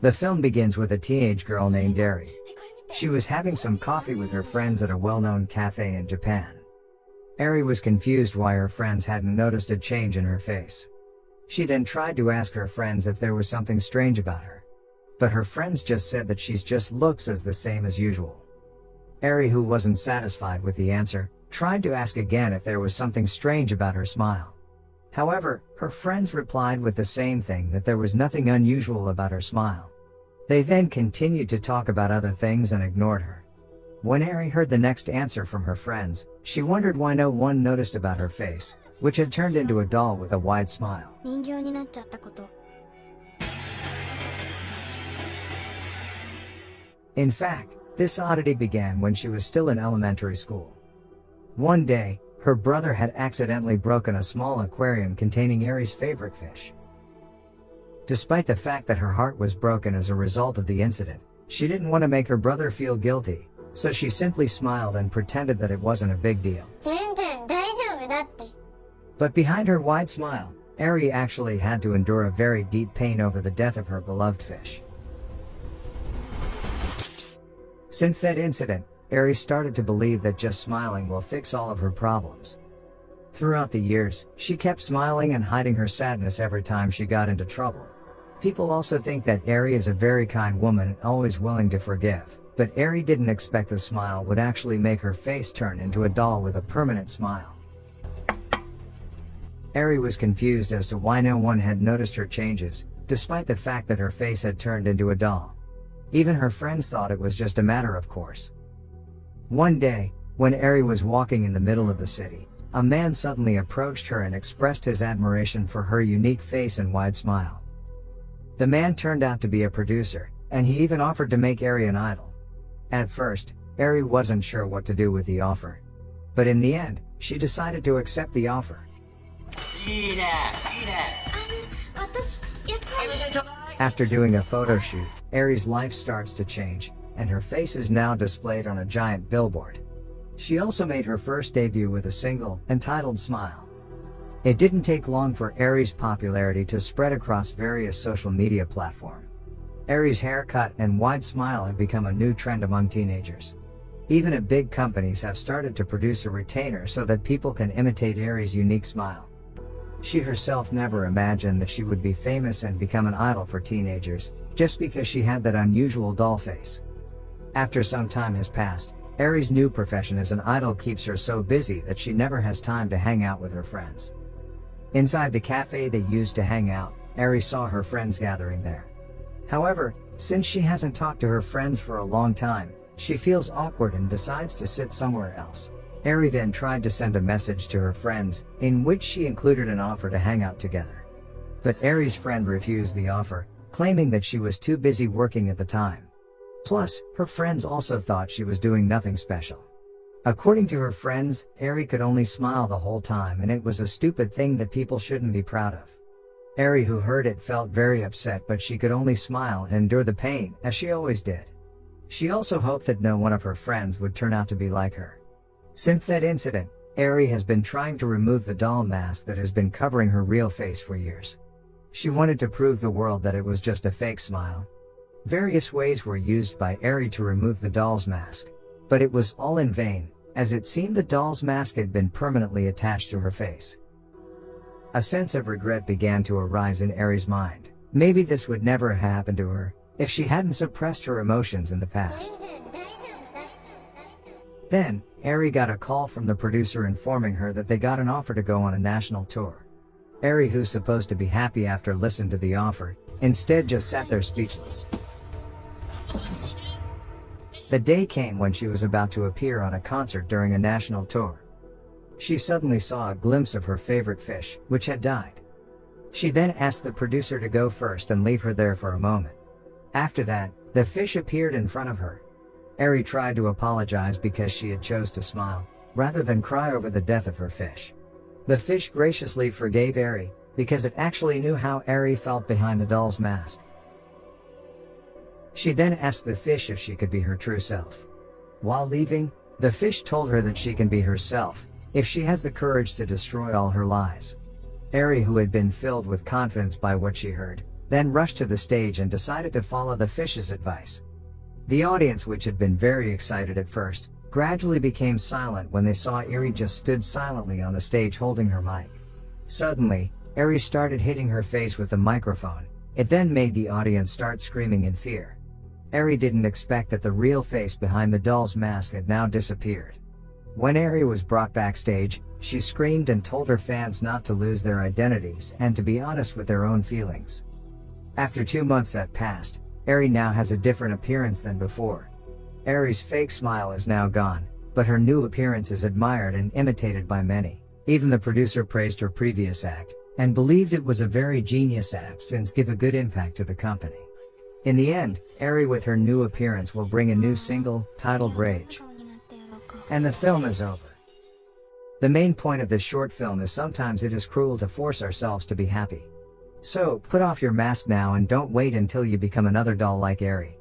The film begins with a teenage girl named Eri. She was having some coffee with her friends at a well-known cafe in Japan. Eri was confused why her friends hadn't noticed a change in her face. She then tried to ask her friends if there was something strange about her. But her friends just said that she just looks as the same as usual. Eri, who wasn't satisfied with the answer, tried to ask again if there was something strange about her smile. However, her friends replied with the same thing, that there was nothing unusual about her smile. They then continued to talk about other things and ignored her. When Eri heard the next answer from her friends, she wondered why no one noticed about her face, which had turned into a doll with a wide smile. In fact, this oddity began when she was still in elementary school. One day, her brother had accidentally broken a small aquarium containing Eri's favorite fish. Despite the fact that her heart was broken as a result of the incident, she didn't want to make her brother feel guilty, so she simply smiled and pretended that it wasn't a big deal. But behind her wide smile, Eri actually had to endure a very deep pain over the death of her beloved fish. Since that incident, Eri started to believe that just smiling will fix all of her problems. Throughout the years, she kept smiling and hiding her sadness every time she got into trouble. People also think that Eri is a very kind woman and always willing to forgive, but Eri didn't expect the smile would actually make her face turn into a doll with a permanent smile. Eri was confused as to why no one had noticed her changes, despite the fact that her face had turned into a doll. Even her friends thought it was just a matter of course. One day, when Eri was walking in the middle of the city, a man suddenly approached her and expressed his admiration for her unique face and wide smile. The man turned out to be a producer, and he even offered to make Eri an idol. At first, Eri wasn't sure what to do with the offer. But in the end, she decided to accept the offer. After doing a photo shoot, Eri's life starts to change, and her face is now displayed on a giant billboard. She also made her first debut with a single, entitled Smile. It didn't take long for Eri's popularity to spread across various social media platforms. Eri's haircut and wide smile have become a new trend among teenagers. Even big companies have started to produce a retainer so that people can imitate Eri's unique smile. She herself never imagined that she would be famous and become an idol for teenagers, just because she had that unusual doll face. After some time has passed, Eri's new profession as an idol keeps her so busy that she never has time to hang out with her friends. Inside the cafe they used to hang out, Eri saw her friends gathering there. However, since she hasn't talked to her friends for a long time, she feels awkward and decides to sit somewhere else. Eri then tried to send a message to her friends, in which she included an offer to hang out together. But Eri's friend refused the offer, claiming that she was too busy working at the time. Plus, her friends also thought she was doing nothing special. According to her friends, Eri could only smile the whole time, and it was a stupid thing that people shouldn't be proud of. Eri, who heard it, felt very upset, but she could only smile and endure the pain, as she always did. She also hoped that no one of her friends would turn out to be like her. Since that incident, Eri has been trying to remove the doll mask that has been covering her real face for years. She wanted to prove the world that it was just a fake smile. Various ways were used by Eri to remove the doll's mask, but it was all in vain, as it seemed the doll's mask had been permanently attached to her face. A sense of regret began to arise in Eri's mind. Maybe this would never happen to her, if she hadn't suppressed her emotions in the past. Then, Eri got a call from the producer informing her that they got an offer to go on a national tour. Eri, who's supposed to be happy after listening to the offer, instead just sat there speechless. The day came when she was about to appear on a concert during a national tour. She suddenly saw a glimpse of her favorite fish, which had died. She then asked the producer to go first and leave her there for a moment. After that, the fish appeared in front of her. Eri tried to apologize because she had chose to smile, rather than cry over the death of her fish. The fish graciously forgave Eri, because it actually knew how Eri felt behind the doll's mask. She then asked the fish if she could be her true self. While leaving, the fish told her that she can be herself, if she has the courage to destroy all her lies. Eri, who had been filled with confidence by what she heard, then rushed to the stage and decided to follow the fish's advice. The audience, which had been very excited at first, gradually became silent when they saw Eri just stood silently on the stage holding her mic. Suddenly, Eri started hitting her face with the microphone. It then made the audience start screaming in fear. Eri didn't expect that the real face behind the doll's mask had now disappeared. When Eri was brought backstage, she screamed and told her fans not to lose their identities and to be honest with their own feelings. After 2 months that passed, Eri now has a different appearance than before. Eri's fake smile is now gone, but her new appearance is admired and imitated by many. Even the producer praised her previous act, and believed it was a very genius act since give a good impact to the company. In the end, Eri with her new appearance will bring a new single, titled Rage. And the film is over. The main point of this short film is sometimes it is cruel to force ourselves to be happy. So, put off your mask now and don't wait until you become another doll like Eri.